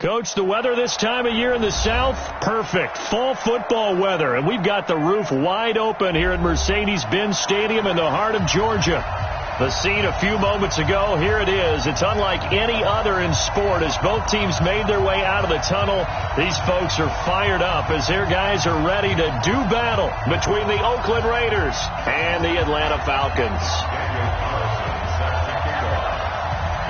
Coach, the weather this time of year in the South, perfect. Fall football weather, and we've got the roof wide open here at Mercedes-Benz Stadium in the heart of Georgia. The scene a few moments ago, here it is. It's unlike any other in sport as both teams made their way out of the tunnel. These folks are fired up as their guys are ready to do battle between the Oakland Raiders and the Atlanta Falcons.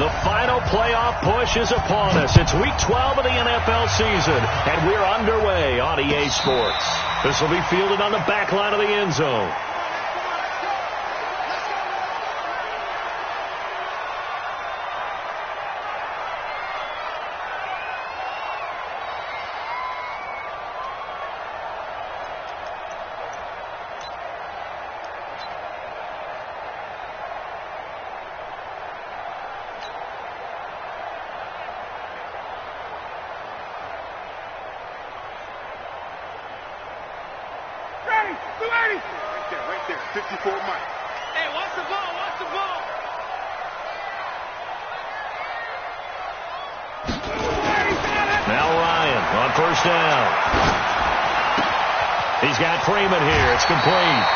The final playoff push is upon us. It's Week 12 of the NFL season, and we're underway on EA Sports. This will be fielded on the back line of the end zone. Right there, 54 Mike. Hey, watch the ball, watch the ball. Now Ryan on first down. He's got Freeman here. It's complete.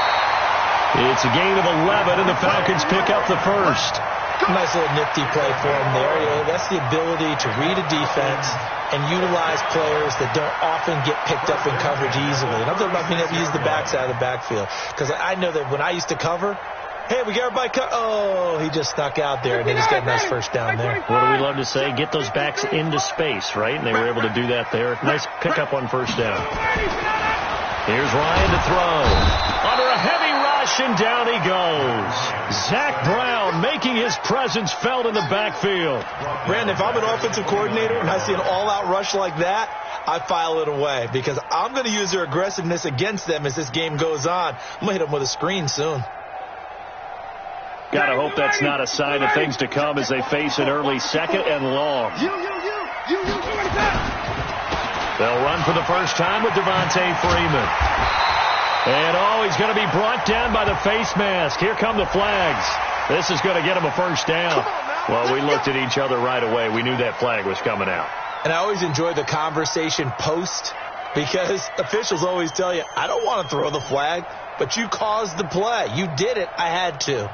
It's a gain of 11, and the Falcons pick up the first. Nice little nifty play for him there. That's the ability to read a defense and utilize players that don't often get picked up in coverage easily. And I'm talking about being able to use the backside of the backfield. Because I know that when I used to cover, hey, we got everybody he just snuck out there, and then he's got a nice first down there. What do we love to say? Get those backs into space, right? And they were able to do that there. Nice pickup on first down. Here's Ryan to throw. Under a heavy rush, and down he goes. Zach Brown making his presence felt in the backfield. Brandon, if I'm an offensive coordinator and I see an all-out rush like that, I file it away because I'm going to use their aggressiveness against them as this game goes on. I'm going to hit them with a screen soon. Got to hope that's not a sign of things to come as they face an early second and long. They'll run for the first time with Devontae Freeman. And, he's going to be brought down by the face mask. Here come the flags. This is going to get him a first down. Well, we looked at each other right away. We knew that flag was coming out. And I always enjoy the conversation post because officials always tell you, I don't want to throw the flag, but you caused the play. You did it. I had to.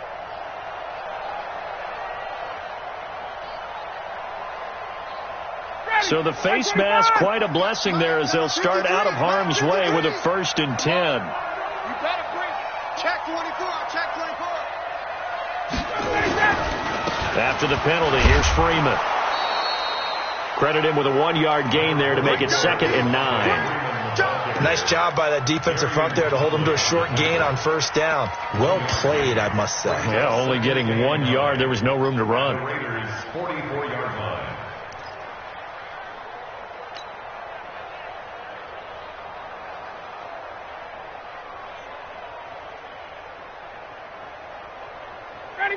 So the face mask, quite a blessing there as they'll start out of harm's way with a 1st and 10. You better bring check 24, check 24. After the penalty, here's Freeman. Credit him with a 1-yard gain there to make it 2nd and 9. Nice job by that defensive front there to hold him to a short gain on first down. Well played, I must say. Yeah, only getting 1 yard. There was no room to run. 44-yard line.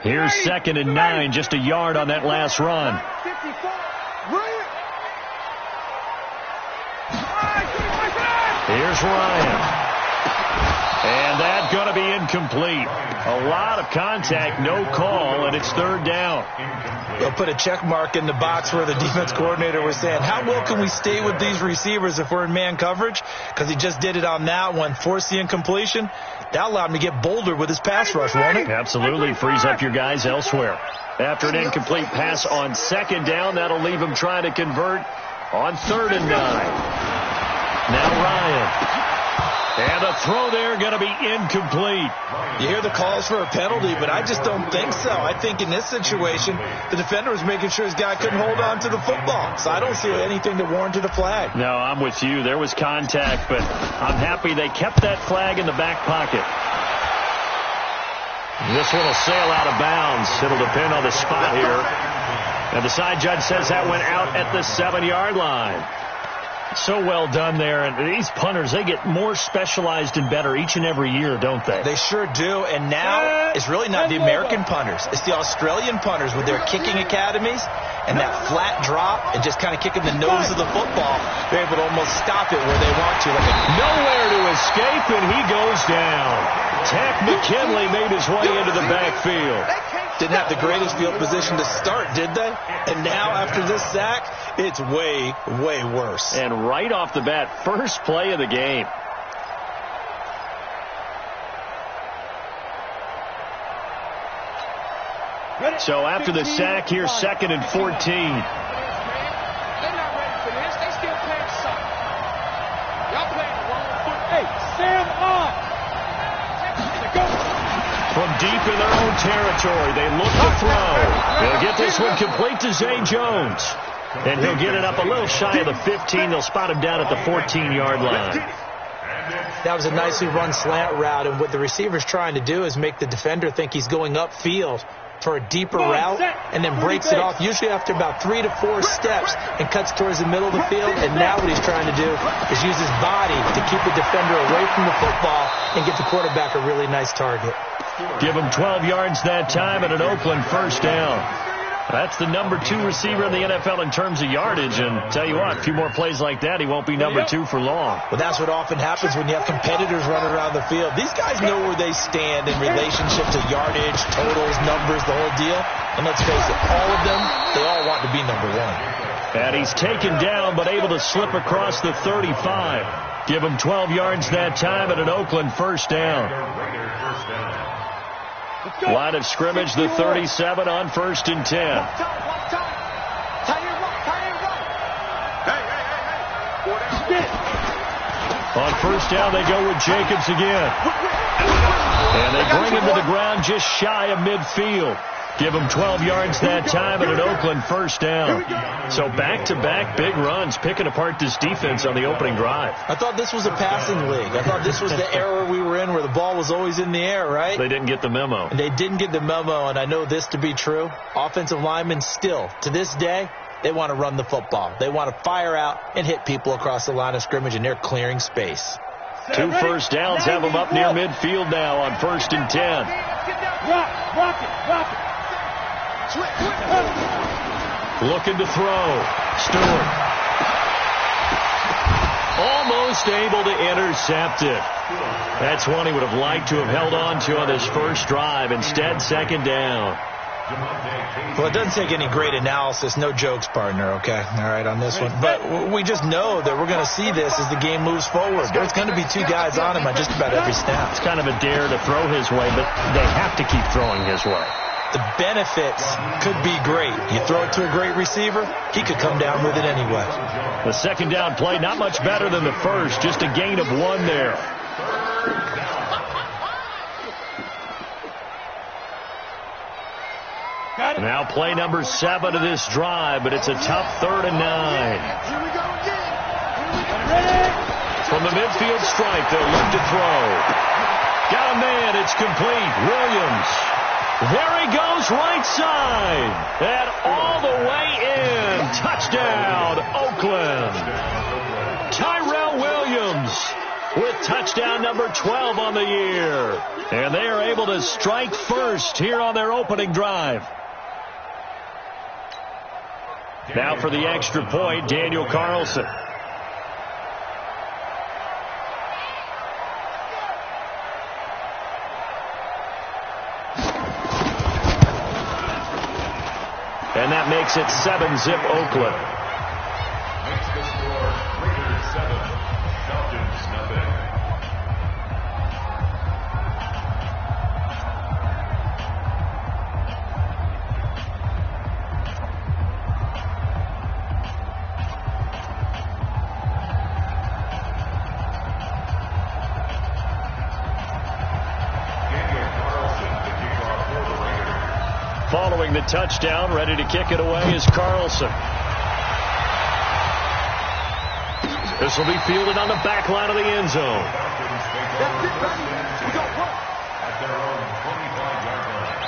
Here's 2nd and 9, just a yard on that last run. Here's Ryan. And that's going to be incomplete. A lot of contact, no call, and it's 3rd down. They'll put a check mark in the box where the defense coordinator was saying, how well can we stay with these receivers if we're in man coverage? Because he just did it on that one, forced the incompletion. That allowed him to get bolder with his pass rush, won't it? Absolutely. Frees up your guys elsewhere. After an incomplete pass on 2nd down, that'll leave him trying to convert on 3rd and 9. Now Ryan. And the throw there going to be incomplete. You hear the calls for a penalty, but I just don't think so. I think in this situation, the defender was making sure his guy couldn't hold on to the football. So I don't see anything that warranted a flag. No, I'm with you. There was contact, but I'm happy they kept that flag in the back pocket. This one will sail out of bounds. It'll depend on the spot here. And the side judge says that went out at the 7-yard line. So well done there. And these punters, they get more specialized and better each and every year, don't they? They sure do. And now it's really not the American punters. It's the Australian punters with their kicking academies. and that flat drop and just kind of kicking the nose of the football, they're able to almost stop it where they want to. Nowhere to escape, and he goes down. Tack McKinley made his way into the backfield. Didn't have the greatest field position to start, did they? And now after this sack, it's way, way worse. And right off the bat, first play of the game. So after the sack here, 2nd and 14. They're not ready for this. They still playing something. Y'all playing the wrong foot. Hey, Sam on. From deep in their own territory, they look to throw. They'll get this one complete to Zay Jones. And he'll get it up a little shy of the 15. They'll spot him down at the 14-yard line. That was a nicely run slant route, and what the receiver's trying to do is make the defender think he's going upfield for a deeper route and then breaks it off, usually after about 3 to 4 steps, and cuts towards the middle of the field. And now what he's trying to do is use his body to keep the defender away from the football and get the quarterback a really nice target. Give him 12 yards that time and an Oakland first down. That's the number 2 receiver in the NFL in terms of yardage. And tell you what, a few more plays like that, he won't be number 2 for long. Well, that's what often happens when you have competitors running around the field. These guys know where they stand in relationship to yardage, totals, numbers, the whole deal. And let's face it, all of them, they all want to be number 1. And he's taken down but able to slip across the 35. Give him 12 yards that time and an Oakland first down. Line of scrimmage, the 37 on 1st and 10. On first down, they go with Jacobs again. And they bring him to the ground just shy of midfield. Give him 12 yards that time and an Oakland first down. So back-to-back big runs, picking apart this defense on the opening drive. I thought this was a passing league. I thought this was the era we were in where the ball was always in the air, right? They didn't get the memo. They didn't get the memo, and I know this to be true. Offensive linemen still, to this day, they want to run the football. They want to fire out and hit people across the line of scrimmage, and they're clearing space. 2 first downs have them up near midfield now on 1st and 10. Rock it. Looking to throw. Stewart. Almost able to intercept it. That's one he would have liked to have held on to on his first drive. Instead, 2nd down. Well, it doesn't take any great analysis. No jokes, partner, okay? All right, on this one. But we just know that we're going to see this as the game moves forward. There's going to be 2 guys on him on just about every snap. It's kind of a dare to throw his way, but they have to keep throwing his way. The benefits could be great. You throw it to a great receiver, he could come down with it anyway. The 2nd down play, not much better than the first, just a gain of 1 there. Now play number 7 of this drive, but it's a tough 3rd and 9. Here we go again. From the midfield stripe, they'll look to throw. Got a man, it's complete. Williams. There he goes, right side. And all the way in. Touchdown, Oakland. Tyrell Williams with touchdown number 12 on the year. And they are able to strike first here on their opening drive. Now for the extra point, Daniel Carlson. And that makes it 7-zip Oakland. Makes the score Raiders 7, Falcons nothing. Daniel Carlson, the kickoff for the Raiders. Following the touchdown, ready to kick it away is Carlson. This will be fielded on the back line of the end zone. At their own 25-yard line.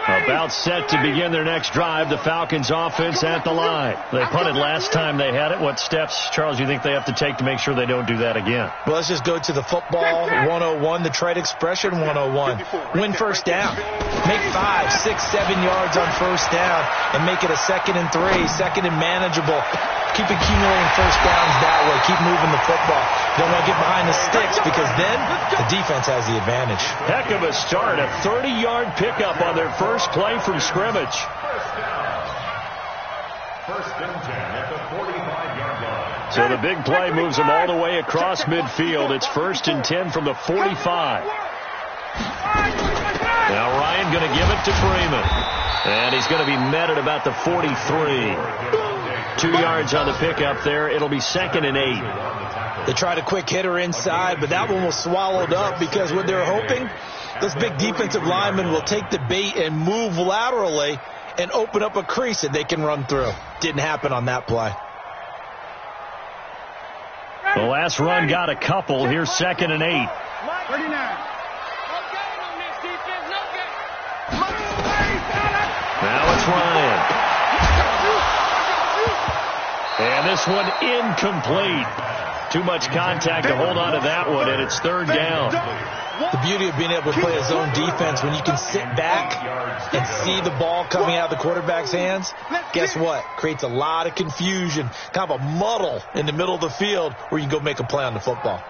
A About set to begin their next drive. The Falcons offense at the line. They punted last time they had it. What steps, Charles, do you think they have to take to make sure they don't do that again? Well, let's just go to the football 101, the trade expression 101. Win first down. Make 5, 6, 7 yards on first down and make it a 2nd and 3, 2nd and manageable. Keep accumulating first downs that way. Keep moving the football. You don't want to get behind the sticks because then the defense has the advantage. Heck of a start. A 30-yard pickup on their first play from scrimmage. First and 10 at the 45-yard line. So the big play moves them all the way across midfield. It's 1st and 10 from the 45. Now Ryan going to give it to Freeman. And he's going to be met at about the 43. 2 yards on the pickup there. It'll be 2nd and 8. They tried a quick hitter inside, but that one was swallowed up because what they're hoping, this big defensive lineman will take the bait and move laterally and open up a crease that they can run through. Didn't happen on that play. The last run got a couple. Here's 2nd and 8. 39. Now it's Ryan. And this one incomplete. Too much contact to hold on to that one, and it's 3rd down. The beauty of being able to play a zone defense, when you can sit back and see the ball coming out of the quarterback's hands, guess what? Creates a lot of confusion, kind of a muddle in the middle of the field where you can go make a play on the football.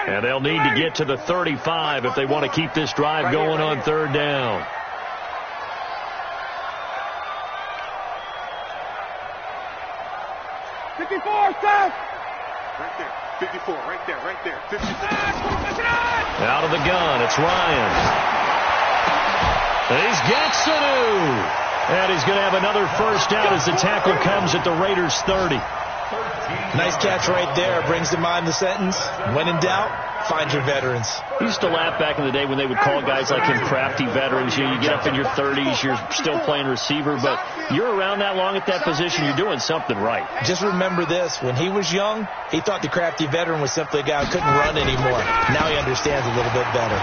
And they'll need to get to the 35 if they want to keep this drive going on 3rd down. Right there. 54, right there. 54. Out of the gun, it's Ryan. And he's got Sanu. And he's going to have another first down as the tackle comes at the Raiders' 30. Nice catch right there. Brings to mind the sentence, when in doubt, find your veterans. I used to laugh back in the day when they would call guys like him crafty veterans. You get up in your 30s, you're still playing receiver, but you're around that long at that position, you're doing something right. Just remember this. When he was young, he thought the crafty veteran was simply a guy who couldn't run anymore. Now he understands a little bit better.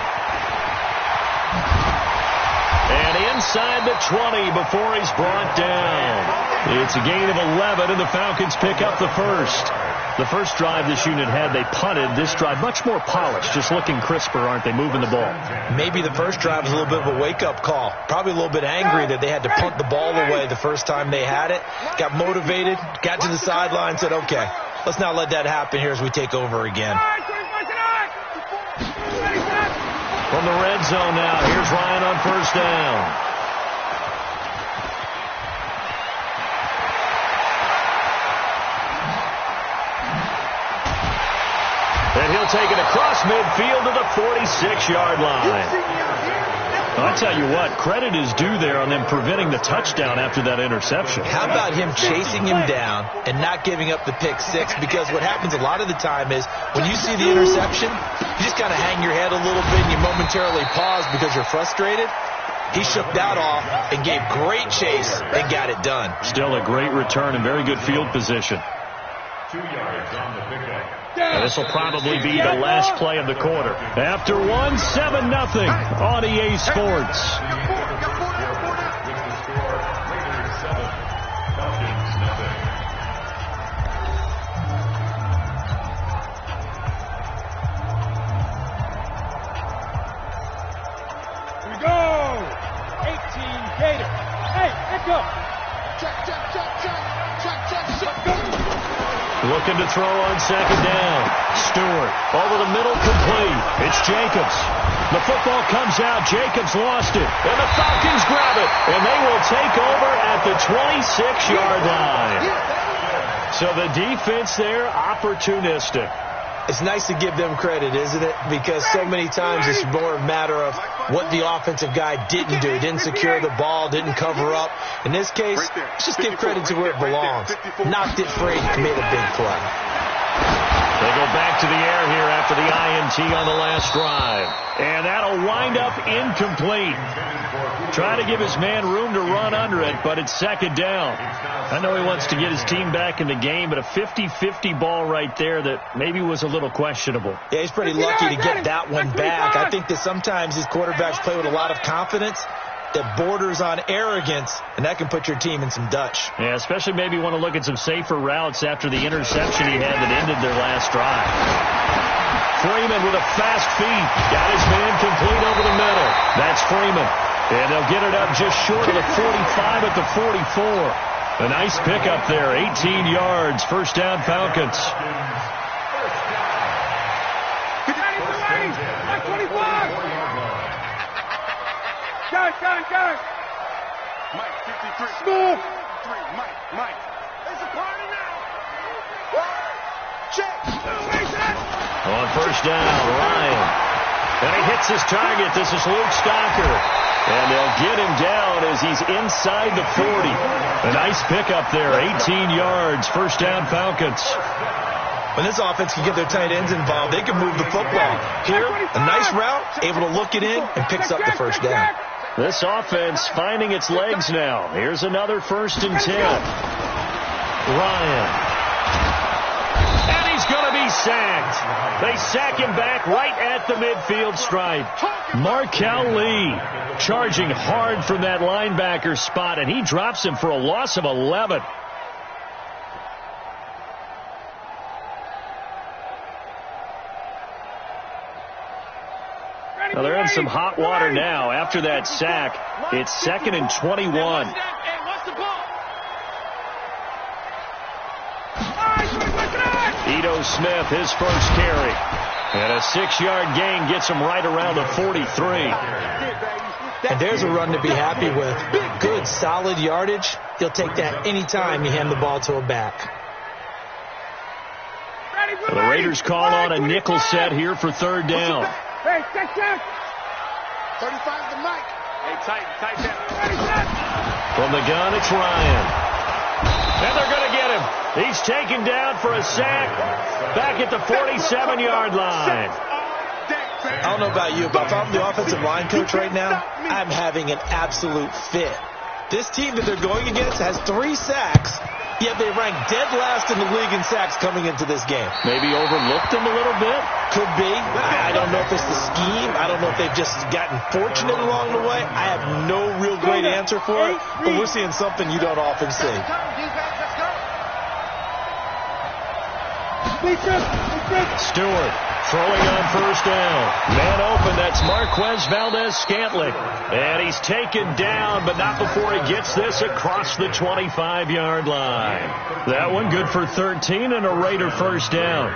And inside the 20 before he's brought down. It's a gain of 11, and the Falcons pick up the first. The first drive this unit had, they punted. This drive, much more polished, just looking crisper, aren't they, moving the ball? Maybe the first drive was a little bit of a wake-up call. Probably a little bit angry that they had to punt the ball away the first time they had it. Got motivated, got to the sideline, said, okay, let's not let that happen here as we take over again. From the red zone now, here's Ryan on first down. And he'll take it across midfield to the 46-yard line. I'll tell you what, credit is due there on them preventing the touchdown after that interception. How about him chasing him down and not giving up the pick six? Because what happens a lot of the time is when you see the interception, you just kind of hang your head a little bit and you momentarily pause because you're frustrated. He shook that off and gave great chase and got it done. Still a great return and very good field position. 2 yards on the pickup. And this will probably be the last play of the quarter. After 1, 7-0 on EA Sports. Here we go. 18 Gator. Hey, let's go. Check. Looking to throw on second down. Stewart over the middle, complete. It's Jacobs. The football comes out. Jacobs lost it. And the Falcons grab it. And they will take over at the 26-yard line. So the defense there, opportunistic. It's nice to give them credit, isn't it? Because so many times it's more a matter of what the offensive guy didn't do. Didn't secure the ball, didn't cover up. In this case, let's just give credit to where it belongs. Knocked it free, made a big play. They go back to the air here after the INT on the last drive. And that'll wind up incomplete. Try to give his man room to run under it, but it's second down. I know he wants to get his team back in the game, but a 50-50 ball right there that maybe was a little questionable. Yeah, he's pretty lucky to get that one back. I think that sometimes these quarterbacks play with a lot of confidence that borders on arrogance, and that can put your team in some Dutch. Yeah, especially maybe want to look at some safer routes after the interception he had that ended their last drive. Freeman with a fast feed. Got his man complete over the middle. That's Freeman. And they'll get it up just short of the 45 at the 44. A nice pickup there, 18 yards. First down, Falcons. Go. Mike, 53. Smooth. 53. Mike. It's a party now. Check. On first down, Ryan. And he hits his target. This is Luke Stocker. And they'll get him down as he's inside the 40. A nice pickup there, 18 yards. First down, Falcons. When this offense can get their tight ends involved, they can move the football. Here, a nice route, able to look it in, and picks up the first down. This offense finding its legs now. Here's another 1st and 10. Ryan. And he's going to be sacked. They sack him back right at the midfield stripe. Markel Lee charging hard from that linebacker spot, and he drops him for a loss of 11. Now they're in some hot water now. After that sack, it's 2nd and 21. Ito Smith, his first carry. And a 6-yard gain gets him right around the 43. And there's a run to be happy with. Good, solid yardage. He'll take that anytime you hand the ball to a back. The Raiders call on a nickel set here for 3rd down. Hey, check. 35 to Mike. Hey, tight down. From the gun, it's Ryan. And they're going to get him. He's taken down for a sack back at the 47-yard line. I don't know about you, but if I'm the offensive line coach right now, I'm having an absolute fit. This team that they're going against has 3 sacks, yet they rank dead last in the league in sacks coming into this game. Maybe overlooked them a little bit? Could be. I don't know if it's the scheme. I don't know if they've just gotten fortunate along the way. I have no real great answer for it, but we're seeing something you don't often see. Stewart throwing on first down. Man open, that's Marquez Valdez-Scantling. And he's taken down, but not before he gets this across the 25-yard line. That one good for 13 and a Raider first down.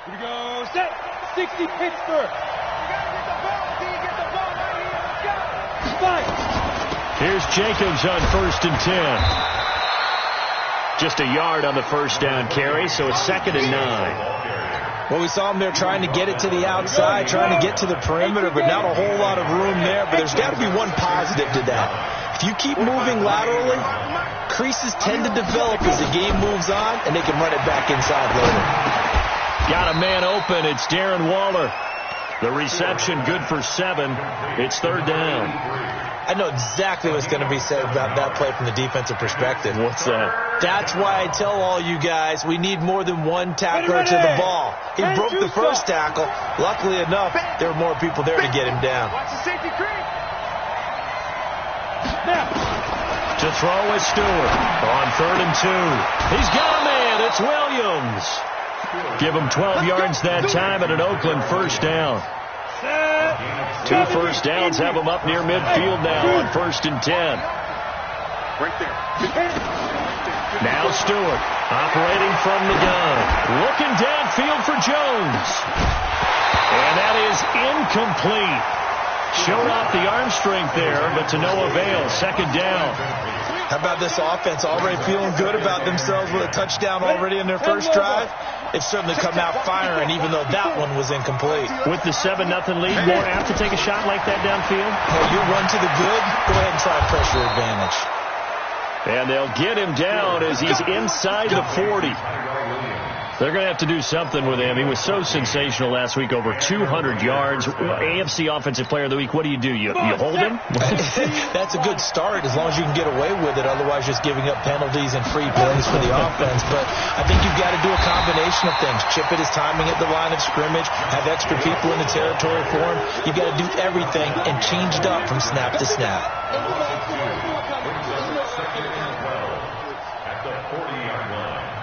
Here we go. Set. 60 Pittsburgh. You got to get the ball. Until you get the ball right here. Let's go. Fight. Here's Jacobs on 1st and 10. Just a yard on the first down carry, so it's 2nd and 9. Well, we saw them there trying to get it to the outside, trying to get to the perimeter, but not a whole lot of room there. But there's got to be one positive to that. If you keep moving laterally, creases tend to develop as the game moves on, and they can run it back inside later. Got a man open. It's Darren Waller. The reception good for 7. It's 3rd down. I know exactly what's going to be said about that play from the defensive perspective. What's that? That's why I tell all you guys we need more than one tackler to the ball. He broke the first tackle. Luckily enough, there were more people there to get him down. Watch the safety creep. To throw is Stewart on 3rd and 2. He's got a man. It's Williams. Give him 12 yards that time at an Oakland first down. 2 first downs have him up near midfield now on 1st and 10. Right there. Now Stewart operating from the gun. Looking downfield for Jones. And that is incomplete. Showed off the arm strength there, but to no avail. 2nd down. How about this offense already feeling good about themselves with a touchdown already in their first drive? They've certainly come out firing, even though that one was incomplete. With the 7-0 lead, more apt to take a shot like that downfield? Hey, you run to the good, go ahead and try and pressure advantage. And they'll get him down as he's inside the 40. They're going to have to do something with him. He was so sensational last week, over 200 yards. AFC Offensive Player of the Week, what do? You hold him? That's a good start as long as you can get away with it. Otherwise, just giving up penalties and free plays for the offense. But I think you've got to do a combination of things. Chip it his timing at the line of scrimmage, have extra people in the territory for him. You've got to do everything and change it up from snap to snap. At the 40-yard line.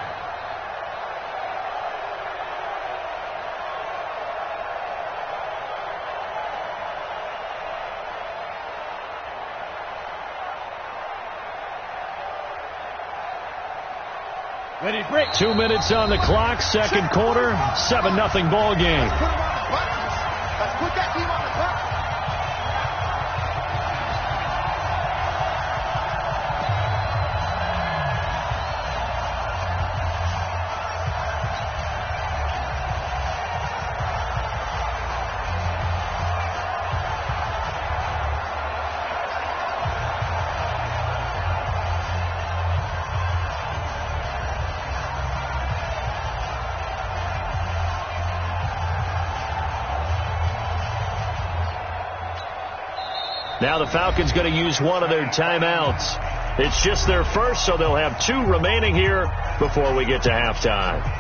Ready, break. 2 minutes on the clock, second quarter, 7-0 ball game. Let's put that team on the button. Now the Falcons going to use one of their timeouts. It's just their first, so they'll have 2 remaining here before we get to halftime.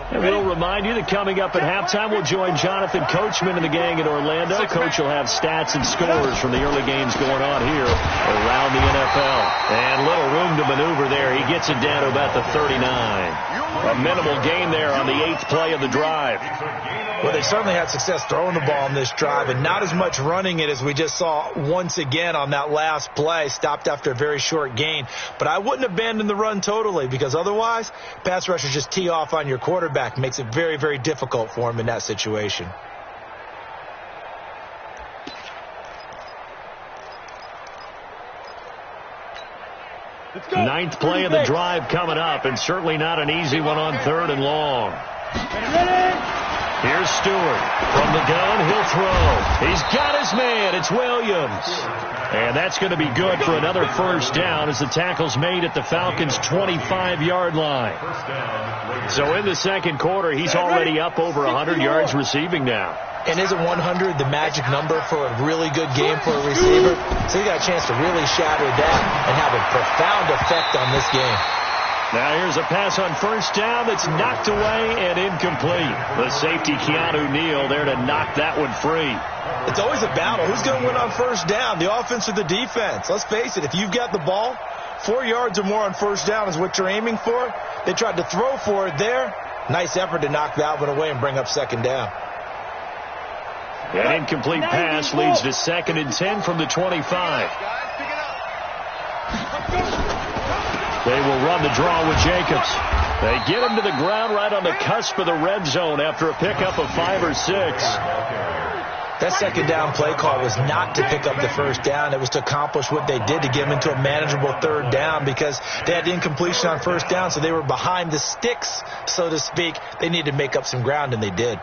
And we'll remind you that coming up at halftime, we'll join Jonathan Coachman and the gang in Orlando. Coach will have stats and scores from the early games going on here around the NFL. And little room to maneuver there. He gets it down to about the 39. A minimal gain there on the 8th play of the drive. Well, they certainly had success throwing the ball on this drive, and not as much running it as we just saw once again on that last play. Stopped after a very short gain. But I wouldn't abandon the run totally, because otherwise, pass rushers just tee off on your quarterback. Makes it very, very difficult for him in that situation. Ninth play of the drive coming up, and certainly not an easy one on 3rd and long. Here's Stewart. From the gun, he'll throw. He's got his man. It's Williams. And that's going to be good for another first down as the tackle's made at the Falcons' 25-yard line. So in the second quarter, he's already up over 100 yards receiving now. And isn't 100 the magic number for a really good game for a receiver? So you got a chance to really shatter that and have a profound effect on this game. Now here's a pass on first down that's knocked away and incomplete. The safety, Keanu Neal, there to knock that one free. It's always a battle. Who's going to win on first down, the offense or the defense? Let's face it, if you've got the ball, 4 yards or more on first down is what you're aiming for. They tried to throw for it there. Nice effort to knock that one away and bring up second down. An incomplete pass leads to 2nd and 10 from the 25. They will run the draw with Jacobs. They get him to the ground right on the cusp of the red zone after a pickup of 5 or 6. That second down play call was not to pick up the first down. It was to accomplish what they did to get them into a manageable 3rd down, because they had incompletion on first down, so they were behind the sticks, so to speak. They needed to make up some ground, and they did.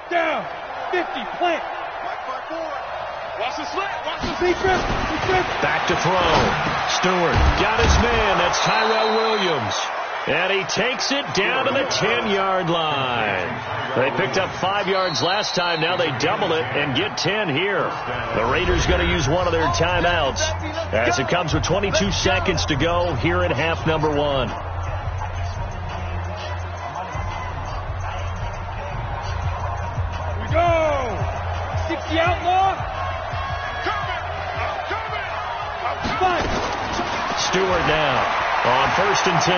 Down. 50. Plant. Watch the slant. Watch the secret. Back to throw. Stewart got his man. That's Tyrell Williams. And he takes it down to the 10-yard line. They picked up 5 yards last time. Now they double it and get 10 here. The Raiders going to use one of their timeouts as it comes with 22 seconds to go here in half number 1. The outlaw. Stewart now on 1st and 10.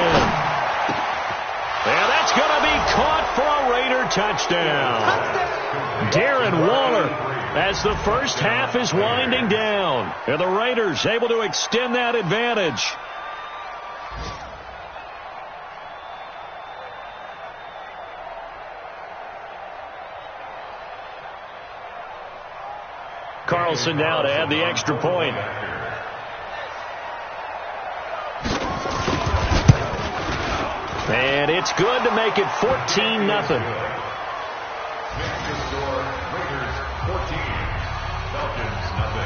And that's going to be caught for a Raider touchdown. Darren Waller, as the first half is winding down. And the Raiders able to extend that advantage. Carlson now to add the extra point. And it's good to make it 14-0. Raiders 14, Falcons nothing.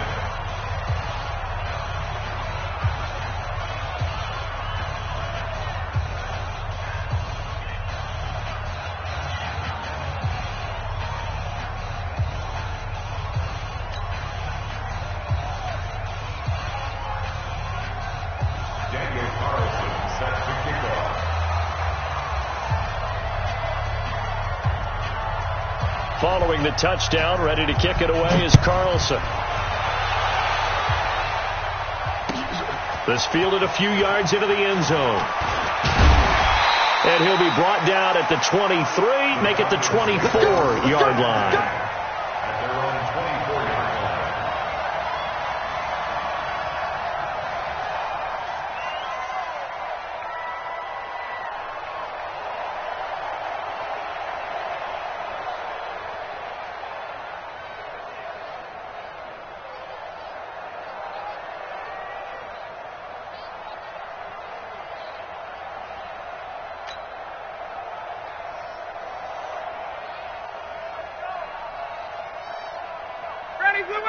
Following the touchdown, ready to kick it away is Carlson. This fielded a few yards into the end zone. And he'll be brought down at the 23, make it the 24-yard line. At their own 24-yard line.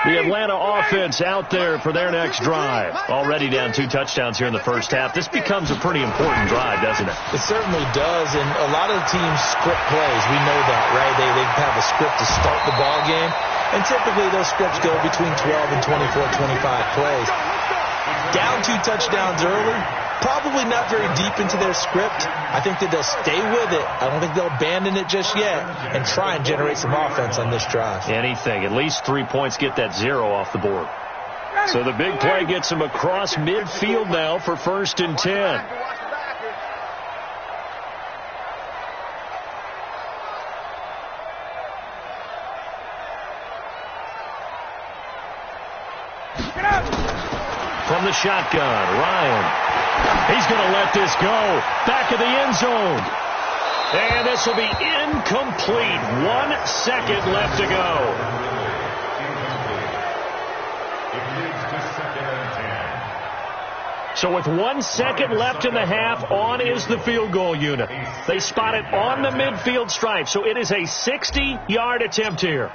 The Atlanta offense out there for their next drive. Already down 2 touchdowns here in the first half. This becomes a pretty important drive, doesn't it? It certainly does, and a lot of the teams script plays. We know that, right? They have a script to start the ball game, and typically those scripts go between 12 and 24, 25 plays. Down 2 touchdowns early, probably not very deep into their script. I think that they'll stay with it. I don't think they'll abandon it just yet and try and generate some offense on this drive. Anything. At least 3 points, get that 0 off the board. So the big play gets them across midfield now for 1st and 10. From the shotgun, Ryan. He's going to let this go. Back of the end zone. And this will be incomplete. 1 second left to go. So with 1 second left in the half, on is the field goal unit. They spot it on the midfield stripe. So it is a 60-yard attempt here.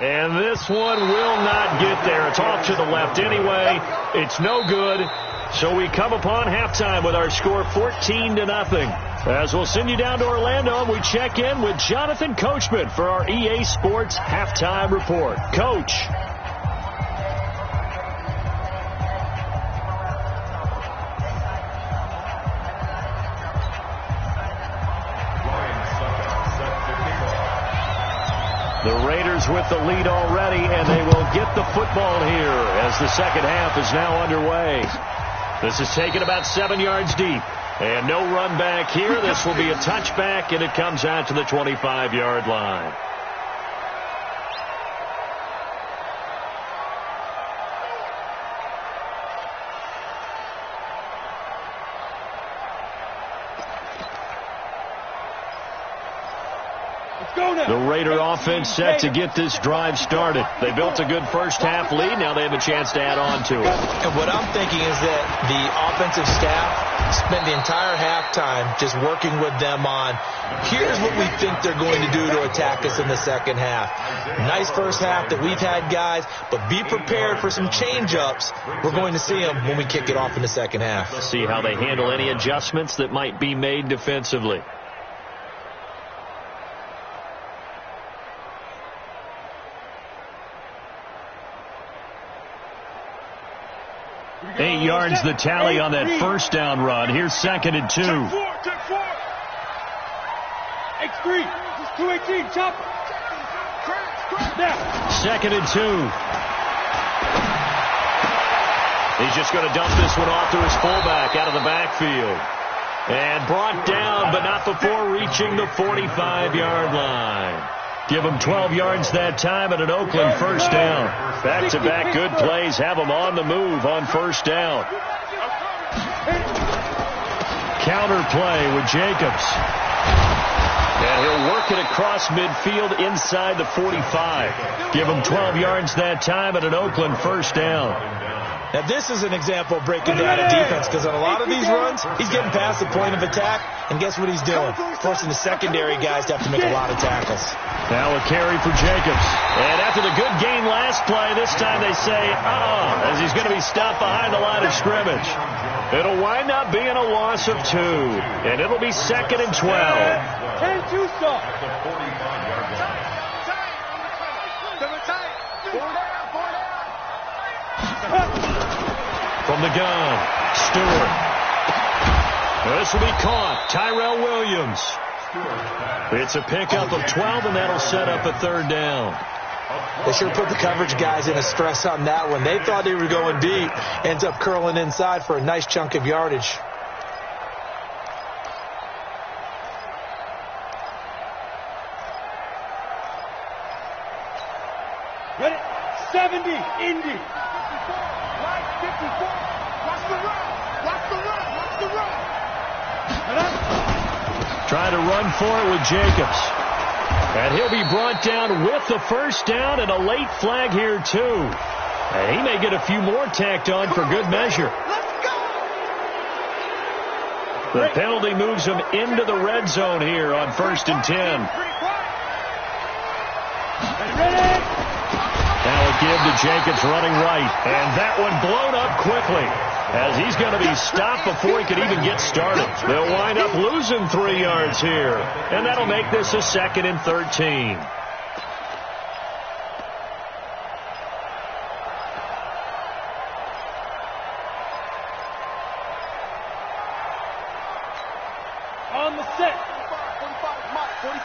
And this one will not get there. It's off to the left anyway. It's no good. So we come upon halftime with our score 14-0. As we'll send you down to Orlando, and we check in with Jonathan Coachman for our EA Sports Halftime Report. Coach. The Raiders with the lead already, and they will get the football here as the second half is now underway. This is taken about 7 yards deep, and no run back here. This will be a touchback, and it comes out to the 25-yard line. The Raider offense set to get this drive started. They built a good first half lead. Now they have a chance to add on to it. And what I'm thinking is that the offensive staff spent the entire halftime just working with them on, here's what we think they're going to do to attack us in the second half. Nice first half that we've had, guys, but be prepared for some change-ups. We're going to see them when we kick it off in the second half. See how they handle any adjustments that might be made defensively. Eight yards the tally on that first down run. Here's 2nd and 2. Check 4. X3. Just 218. Chop. Now. 2nd and 2. He's just going to dump this one off to his fullback out of the backfield. And brought down, but not before reaching the 45-yard line. Give him 12 yards that time at an Oakland first down. Back-to-back good plays have him on the move on first down. Counter play with Jacobs. And he'll work it across midfield inside the 45. Give him 12 yards that time at an Oakland first down. Now, this is an example of breaking down a defense, because on a lot of these runs, he's getting past the point of attack, and guess what he's doing? Forcing the secondary guys to have to make a lot of tackles. Now a carry for Jacobs. And after the good gain last play, this time they say, as he's going to be stopped behind the line of scrimmage. It'll wind up being a loss of 2, and it'll be 2nd and 12. From the gun, Stewart. This will be caught. Tyrell Williams. It's a pickup of 12, and that'll set up a 3rd down. They sure put the coverage guys in a stress on that one. They thought they were going deep. Ends up curling inside for a nice chunk of yardage. Ready? 70, Indy. Trying to run for it with Jacobs. And he'll be brought down with the first down and a late flag here, too. And he may get a few more tacked on for good measure. The penalty moves him into the red zone here on 1st and 10. Now a give to Jacobs running right. And that one blown up quickly, as he's going to be stopped before he can even get started. They'll wind up losing 3 yards here, and that'll make this a 2nd and 13. On the set. 45.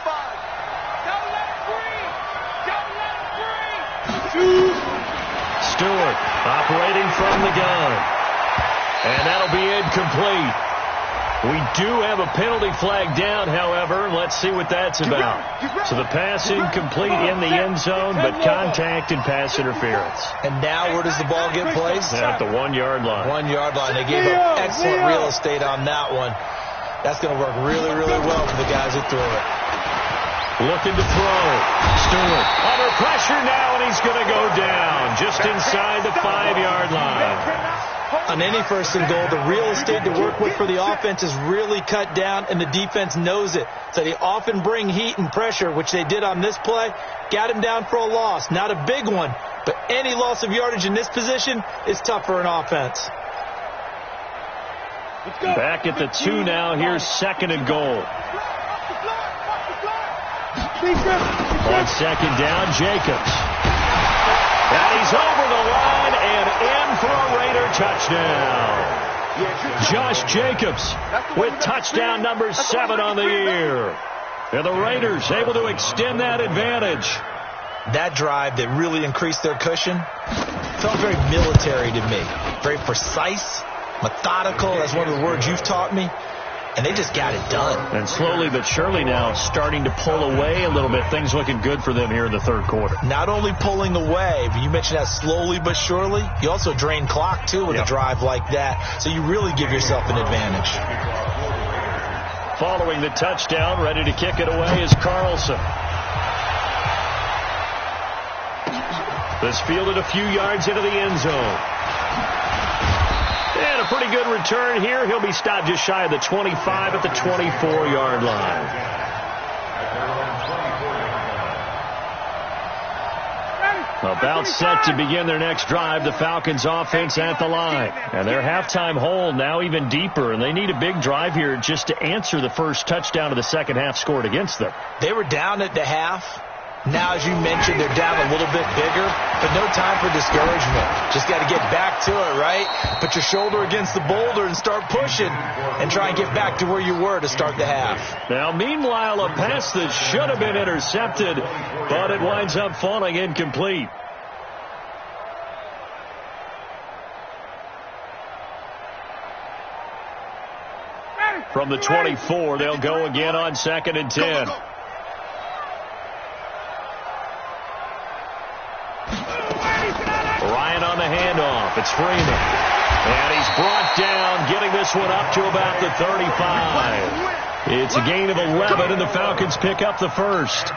Don't let it breathe. Don't let it breathe. Stewart operating from the gun. And that'll be incomplete. We do have a penalty flag down, however. Let's see what that's about. So the pass incomplete in the end zone, but contact and pass interference. And now where does the ball get placed? At the 1-yard line. 1-yard line. They gave up excellent real estate on that one. That's going to work really, really well for the guys who threw it. Looking to throw. Stewart under pressure now, and he's going to go down just inside the 5-yard line. On any 1st and goal, the real estate to work with for the offense is really cut down, and the defense knows it. So they often bring heat and pressure, which they did on this play. Got him down for a loss. Not a big one, but any loss of yardage in this position is tough for an offense. Back at the 2 now. Here's 2nd and goal. On 2nd down, Jacobs. And he's over the line and in for a Raider touchdown. Josh Jacobs with touchdown number 7 on the year. And the Raiders able to extend that advantage. That drive that really increased their cushion felt very military to me. Very precise, methodical. That's one of the words you've taught me. And they just got it done. And slowly but surely now starting to pull away a little bit. Things looking good for them here in the 3rd quarter. Not only pulling away, but you mentioned that slowly but surely. You also drain clock, too, with a drive like that. So you really give yourself an advantage. Following the touchdown, ready to kick it away is Carlson. This fielded a few yards into the end zone. And a pretty good return here. He'll be stopped just shy of the 25 at the 24-yard line. About set to begin their next drive. The Falcons offense at the line. And their halftime hole now even deeper. And they need a big drive here just to answer the first touchdown of the second half scored against them. They were down at the half. Now, as you mentioned, they're down a little bit bigger, but no time for discouragement. Just got to get back to it, right? Put your shoulder against the boulder and start pushing and try and get back to where you were to start the half. Now, meanwhile, a pass that should have been intercepted, but it winds up falling incomplete. From the 24, they'll go again on 2nd and 10. Ryan on the handoff. It's Freeman. And he's brought down, getting this one up to about the 35. It's a gain of 11, and the Falcons pick up the first.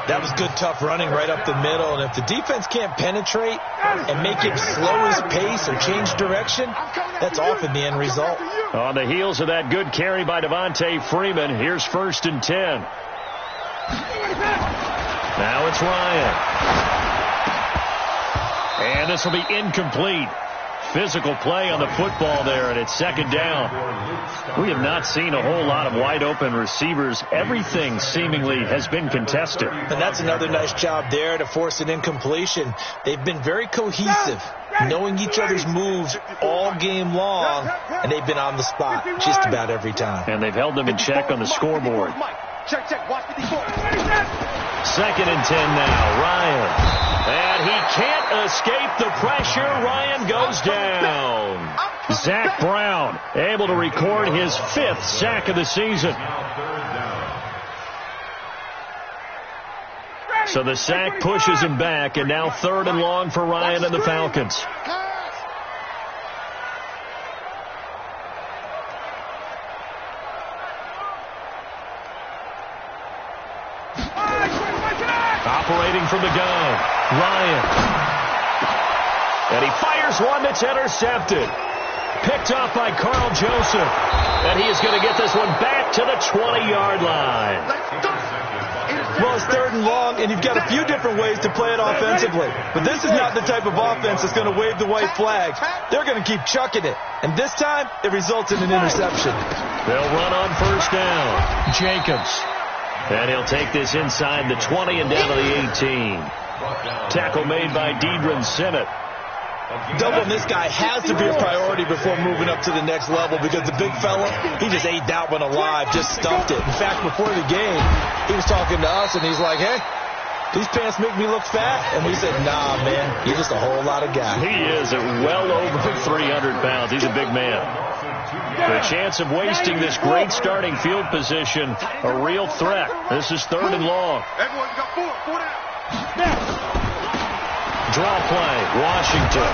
That was good, tough running right up the middle. And if the defense can't penetrate and make him slow his pace or change direction, that's often the end result. On the heels of that good carry by Devontae Freeman, here's 1st and 10. Now it's Ryan. And this will be incomplete. Physical play on the football there, and it's 2nd down. We have not seen a whole lot of wide-open receivers. Everything seemingly has been contested. And that's another nice job there to force an incompletion. They've been very cohesive, knowing each other's moves all game long, and they've been on the spot just about every time. And they've held them in check on the scoreboard. Watch 54. 2nd and 10 now. Ryan. And he can't escape the pressure. Ryan goes down. Zach Brown able to record his 5th sack of the season. So the sack pushes him back, and now 3rd and long for Ryan and the Falcons. Operating from the gun, Ryan. And he fires one that's intercepted. Picked off by Carl Joseph. And he is going to get this one back to the 20-yard line. Well, it's 3rd and long, and you've got a few different ways to play it offensively. But this is not the type of offense that's going to wave the white flag. They're going to keep chucking it. And this time, it results in an interception. They'll run on 1st down. Jacobs. And he'll take this inside the 20 and down to the 18. Tackle made by Deidron Sinnott. Doubling this guy has to be a priority before moving up to the next level, because the big fella, he just ate that one alive, just stuffed it. In fact, before the game, he was talking to us, and he's like, hey, these pants make me look fat. And we said, nah, man, you're just a whole lot of guy. He is at well over 300 pounds. He's a big man. The chance of wasting this great starting field position, a real threat. This is 3rd and long. Everyone's got 4 down. Draw play, Washington.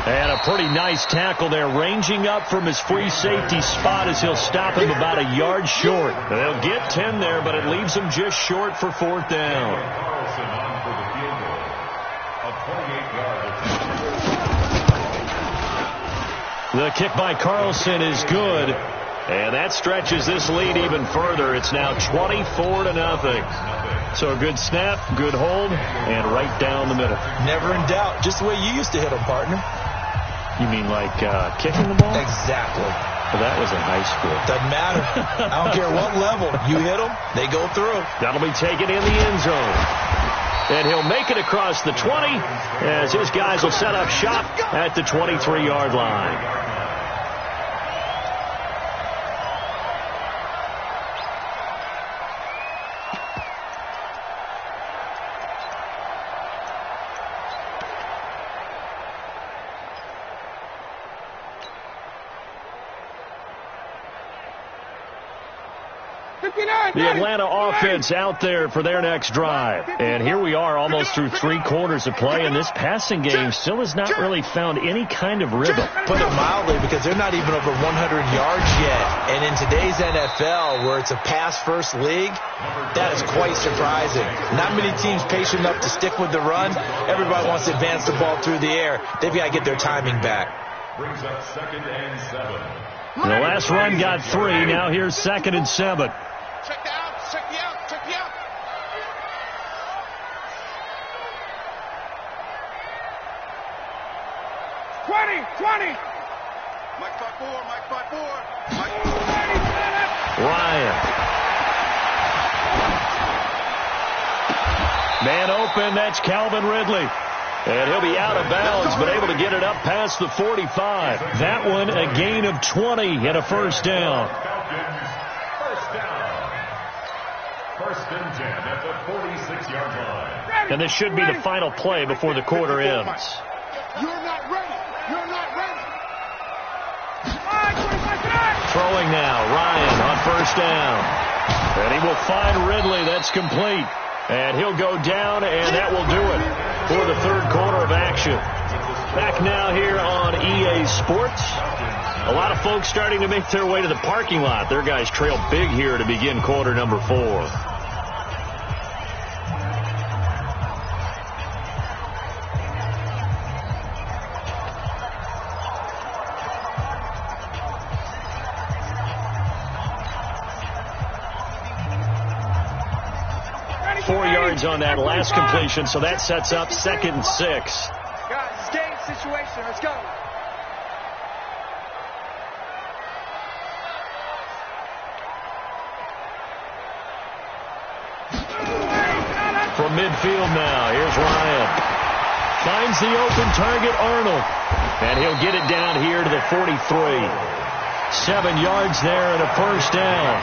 And a pretty nice tackle there, ranging up from his free safety spot as he'll stop him about a yard short. They'll get 10 there, but it leaves him just short for 4th down. The kick by Carlson is good, and that stretches this lead even further. It's now 24-0. So a good snap, good hold, and right down the middle. Never in doubt. Just the way you used to hit them, partner. You mean like kicking the ball? Exactly. Well, that was in high school. Doesn't matter. I don't care what level. You hit them, they go through. That'll be taken in the end zone. And he'll make it across the 20 as his guys will set up shop at the 23-yard line. The Atlanta offense out there for their next drive. And here we are almost through 3 quarters of play, and this passing game still has not really found any kind of rhythm. Put it mildly, because they're not even over 100 yards yet. And in today's NFL, where it's a pass-first league, that is quite surprising. Not many teams patient enough to stick with the run. Everybody wants to advance the ball through the air. They've got to get their timing back. Brings up 2nd and 7. The last run got 3. Now here's 2nd and 7. Check the out. Check the out. Check the out. 20. Mike 5-4. Ryan. Man open, that's Calvin Ridley. And he'll be out of bounds, but able to get it up past the 45. That one a gain of 20 and a 1st down. First down. 1st and 10 at the 46-yard line. And this should be the final play before the quarter ends. You're not ready. Throwing now, Ryan on first down. And he will find Ridley. That's complete. And he'll go down, and that will do it for the third quarter of action. Back now here on EA Sports. A lot of folks starting to make their way to the parking lot. Their guys trail big here to begin quarter number 4. On that last completion, so that sets up 2nd and 6. Guys, game situation. Let's go. From midfield now, here's Ryan. Finds the open target, Arnold. And he'll get it down here to the 43. 7 yards there and a first down.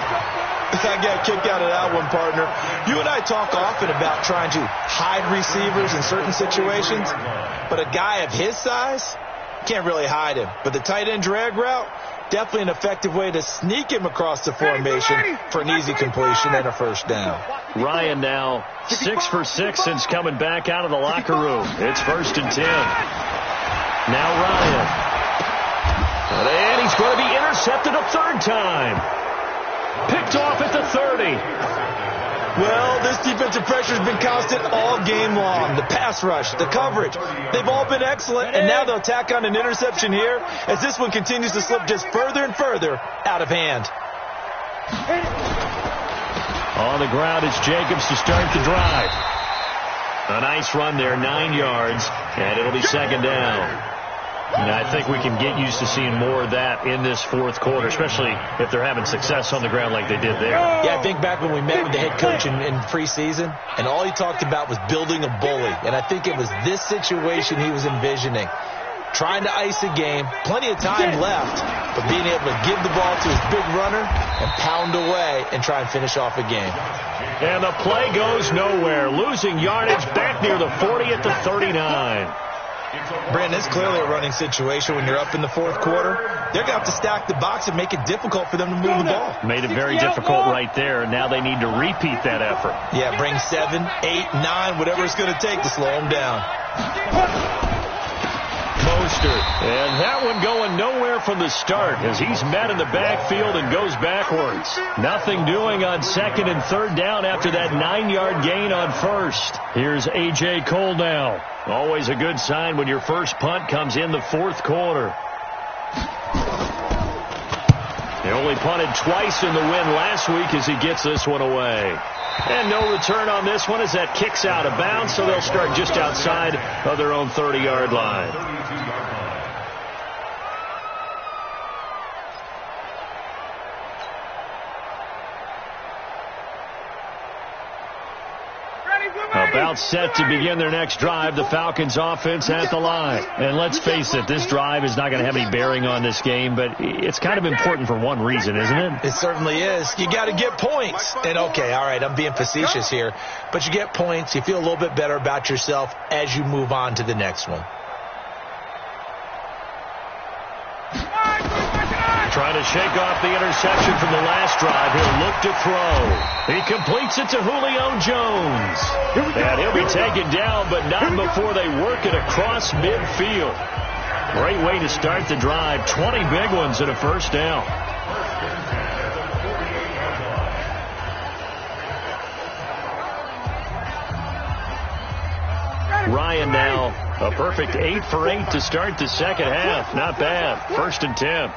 I got kicked out of that one, partner. You and I talk often about trying to hide receivers in certain situations, but a guy of his size, can't really hide him. But the tight end drag route, definitely an effective way to sneak him across the formation for an easy completion and a first down. Ryan now 6 for 6 since coming back out of the locker room. It's 1st and 10. Now Ryan. And he's going to be intercepted a 3rd time. Picked off at the 30. Well, this defensive pressure has been constant all game long. The pass rush, the coverage, they've all been excellent, and now they'll tack on an interception here as this one continues to slip just further and further out of hand. On the ground, it's Jacobs to start the drive. A nice run there, 9 yards, and it'll be 2nd down. And I think we can get used to seeing more of that in this 4th quarter, especially if they're having success on the ground like they did there. Yeah, I think back when we met with the head coach in preseason, and all he talked about was building a bully. And I think it was this situation he was envisioning. Trying to ice a game, plenty of time left, but being able to give the ball to his big runner and pound away and try and finish off a game. And the play goes nowhere, losing yardage back near the 40 at the 39. Brandon, it's clearly a running situation when you're up in the 4th quarter. They're going to have to stack the box and make it difficult for them to move the ball. Made it very difficult right there. Now they need to repeat that effort. Yeah, bring 7, 8, 9, whatever it's going to take to slow them down. And that one going nowhere from the start as he's met in the backfield and goes backwards. Nothing doing on 2nd and 3rd down after that 9-yard gain on 1st. Here's A.J. Cole now. Always a good sign when your first punt comes in the 4th quarter. He only punted twice in the win last week as he gets this one away. And no return on this one as that kicks out of bounds, so they'll start just outside of their own 30-yard line. About set to begin their next drive, the Falcons offense at the line. And let's face it, this drive is not going to have any bearing on this game, but it's kind of important for one reason, isn't it? It certainly is. You got to get points. And okay, all right, I'm being facetious here, but you get points, you feel a little bit better about yourself as you move on to the next one. Trying to shake off the interception from the last drive. He'll look to throw. He completes it to Julio Jones. And he'll be taken down, but not before they work it across midfield. Great way to start the drive. 20 big ones and a first down. Ryan now a perfect 8 for 8 to start the second half. Not bad. 1st and 10.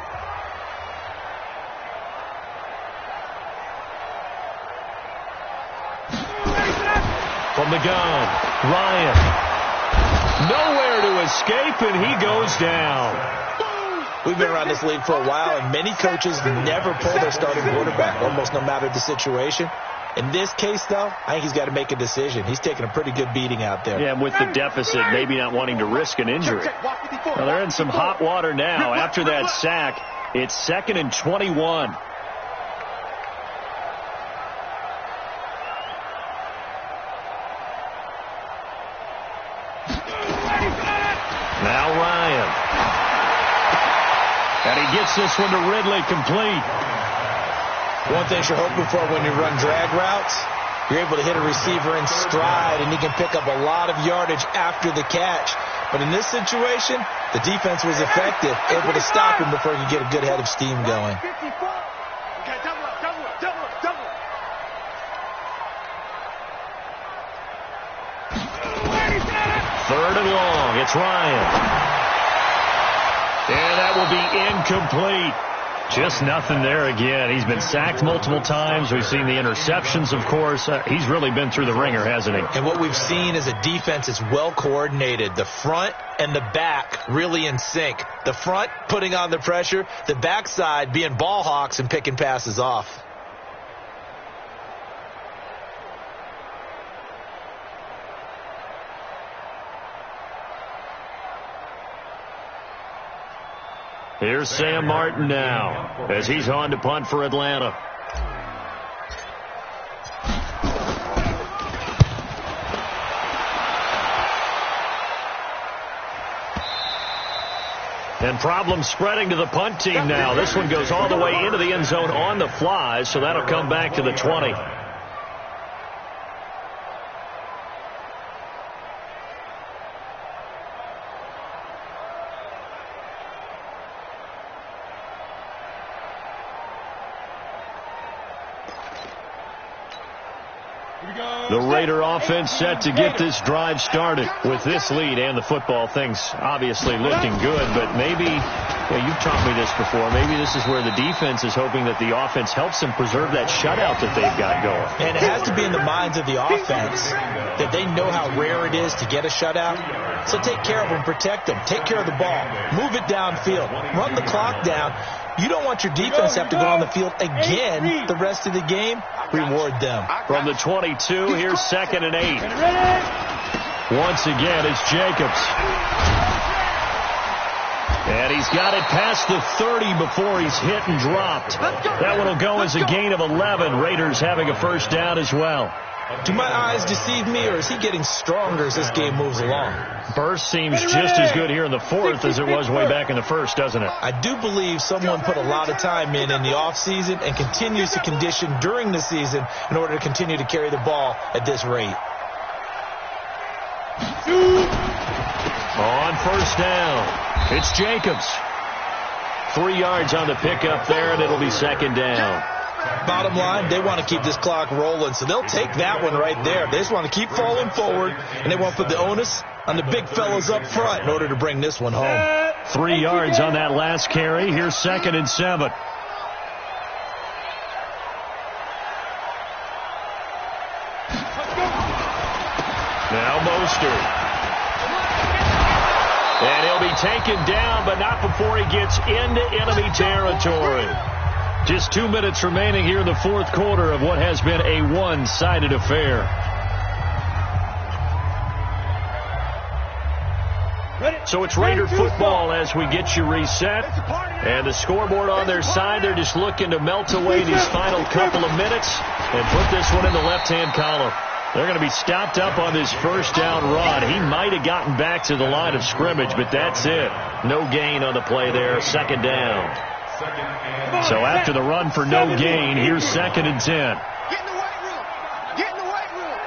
From the gun, Ryan. Nowhere to escape, and he goes down. We've been around this league for a while, and many coaches never pull their starting quarterback, almost no matter the situation. In this case, though, I think he's got to make a decision. He's taking a pretty good beating out there. Yeah, with the deficit, maybe not wanting to risk an injury. Well, they're in some hot water now. After that sack, it's 2nd and 21. Now Ryan. And And he gets this one to Ridley, complete. One thing you're hoping for when you run drag routes, you're able to hit a receiver in stride, and he can pick up a lot of yardage after the catch. But in this situation, the defense was effective, able to stop him before he could get a good head of steam going. Okay, double up, double up, double up, double up. Third and long. It's Ryan. And that will be incomplete. Just nothing there again. He's been sacked multiple times. We've seen the interceptions, of course. He's really been through the ringer, hasn't he? And what we've seen is a defense is well coordinated. The front and the back really in sync. The front putting on the pressure. The backside being ball hawks and picking passes off. Here's Sam Martin now as he's on to punt for Atlanta. And problems spreading to the punt team now. This one goes all the way into the end zone on the fly, so that'll come back to the 20. The Raider offense set to get this drive started. With this lead and the football, things obviously looking good, but maybe, you've taught me this before, maybe this is where the defense is hoping that the offense helps them preserve that shutout that they've got going. And it has to be in the minds of the offense that they know how rare it is to get a shutout. So take care of them, protect them, take care of the ball, move it downfield, run the clock down. You don't want your defense to have to go on the field again the rest of the game. Reward them. From the 22, here's 2nd and 8. Once again, it's Jacobs. And he's got it past the 30 before he's hit and dropped. That one will go as a gain of 11. Raiders having a first down as well. Do my eyes deceive me, or is he getting stronger as this game moves along? Burst seems just as good here in the fourth as it was way back in the first, doesn't it? I do believe someone put a lot of time in the offseason and continues to condition during the season in order to continue to carry the ball at this rate. On first down, it's Jacobs. 3 yards on the pickup there, and it'll be 2nd down. Bottom line, they want to keep this clock rolling, so they'll take that one right there. They just want to keep falling forward, and they want to put the onus on the big fellas up front in order to bring this one home. 3 yards on that last carry. Here's 2nd and 7. Now Mostert. And he'll be taken down, but not before he gets into enemy territory. Just 2 minutes remaining here in the fourth quarter of what has been a one-sided affair. So it's Raider football as we get you reset. And the scoreboard on their side, they're just looking to melt away these final couple of minutes and put this one in the left-hand column. They're going to be stopped up on this first down run. He might have gotten back to the line of scrimmage, but that's it. No gain on the play there, 2nd down. So after the run for no gain, here's 2nd and 10. Get in the weight room. Get in the weight room.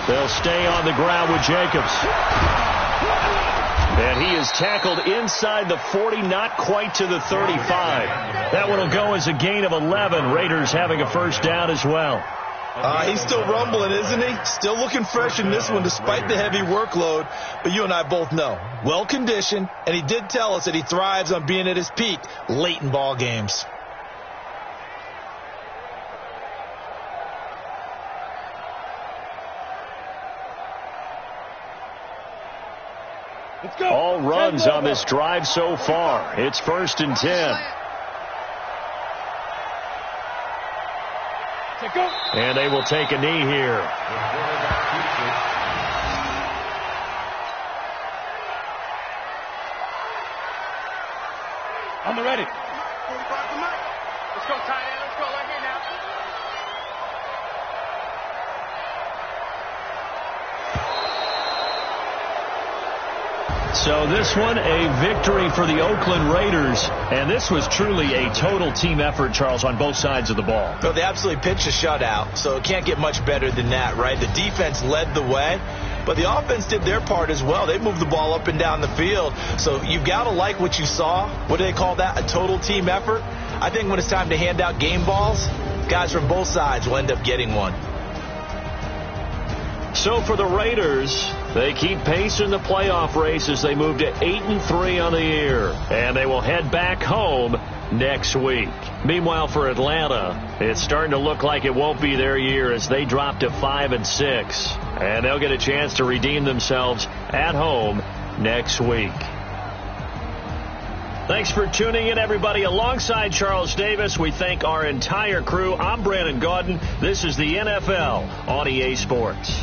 They'll stay on the ground with Jacobs. And he is tackled inside the 40, not quite to the 35. That one will go as a gain of 11. Raiders having a first down as well. He's still rumbling, isn't he? Still looking fresh in this one despite the heavy workload. But you and I both know, well-conditioned, and he did tell us that he thrives on being at his peak late in ball games. Let's go. All runs on this drive so far. It's 1st and 10. And they will take a knee here. I'm ready. Let's go, tight end. Let's go right here now. So this one, a victory for the Oakland Raiders. And this was truly a total team effort, Charles, on both sides of the ball. Well, they absolutely pitched a shutout, so it can't get much better than that, right? The defense led the way, but the offense did their part as well. They moved the ball up and down the field. So you've got to like what you saw. What do they call that? A total team effort? I think when it's time to hand out game balls, guys from both sides will end up getting one. So for the Raiders, they keep pace in the playoff race as they move to 8-3 on the year. And they will head back home next week. Meanwhile, for Atlanta, it's starting to look like it won't be their year as they drop to 5-6. And they'll get a chance to redeem themselves at home next week. Thanks for tuning in, everybody. Alongside Charles Davis, we thank our entire crew. I'm Brandon Gaudin. This is the NFL on EA Sports.